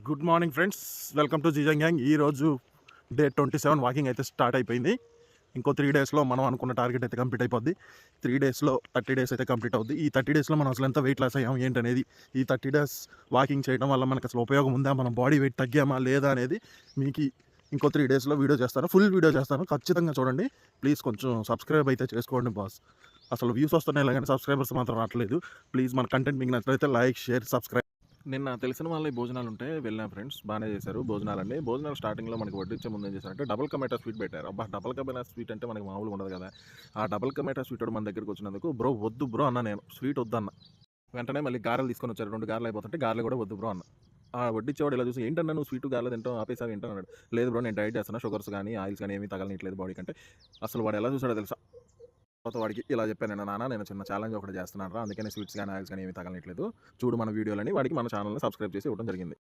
Good morning friends, welcome to జీజంగ్ gang. ఈరోజు day 27 walking అయితే స్టార్ట్ అయిపోయింది. ఇంకో 3 డేస్లో మనం అనుకున్న టార్గెట్ అయితే కంప్లీట్ అయిపోద్ది. 3 డేస్లో 30 డేస్ అయితే కంప్లీట్ అవుద్ది. ఈ 30 డేస్లో మనం అసలు ఎంత వెయిట్ లాస్ అయ్యాం ఏంటనేది, ఈ 30 డేస్ వాకింగ్ చేయడం వల్ల మనకు అసలు ఉపయోగం ఉందా, మనం బాడీ వెయిట్ తగ్గామా లేదా అనేది మీకు ఇంకో 3 డేస్లో వీడియో చేస్తాను. ఫుల్ వీడియో చేస్తాను, ఖచ్చితంగా చూడండి. ప్లీజ్ కొంచెం సబ్స్క్రైబ్ అయితే చేసుకోండి బాస్. అసలు వ్యూస్ వస్తున్నాయి కానీ సబ్స్క్రైబర్స్ మాత్రం రావట్లేదు. ప్లీజ్ మన కంటెంట్ మీకు నచ్చినట్లయితే లైక్, షేర్, సబ్స్క్రైబ్. నిన్న తెలిసిన వాళ్ళ భోజనాలు ఉంటే వెళ్ళిన ఫ్రెండ్స్ బాగానే చేశారు భోజనాలన్నీ. భోజనాలు స్టార్టింగ్లో మనకి వడ్డించే ముందు ఏం చేశారంటే డబుల్ కమేటా స్వీట్ పెట్టారు. అబ్బా, డబుల్ కమేటా స్వీట్ అంటే మనకి మామూలుగా ఉండదు కదా. ఆ డబుల్ కమేటా స్వీట్ మన దగ్గరికి వచ్చినందుకు బ్రో వద్దు బ్రో అన్న, నేను స్వీట్ వద్దన్న. వెంటనే మళ్ళీ గారెలు తీసుకొని వచ్చారు. 2 గారెలు అయిపోతుంటే గారెలు కూడా వద్దు బ్రో అన్న. ఆ వడ్డించేవాడు ఇలా చూసి, ఏంటన్నా నువ్వు స్వీట్ గారెలు తింటావు ఆపేసావు ఏంటన్నాడు. లేదు బ్రో, నేను డైట్ చేస్తాను, షుగర్స్ కానీ ఆయిల్స్ కానీ ఏమీ తగలనిట్లేదు బాడీ కంటే. అసలు వాడు ఎలా చూసాడో తెలుసా. తర్వాత వాడికి ఇలా చెప్పాను, నేను నాన్న నేను చిన్న ఛాలెంజ్ ఒకటి చేస్తున్నాను రా, అందుకని స్వీట్స్ కానీ ఆయిల్స్ కానీ ఏమీ తగలనిట్లేదు, చూడు మన వీడియోలని. వాడికి మన ఛానల్ని సబ్స్క్రైబ్ చేసి ఇవ్వడం జరిగింది.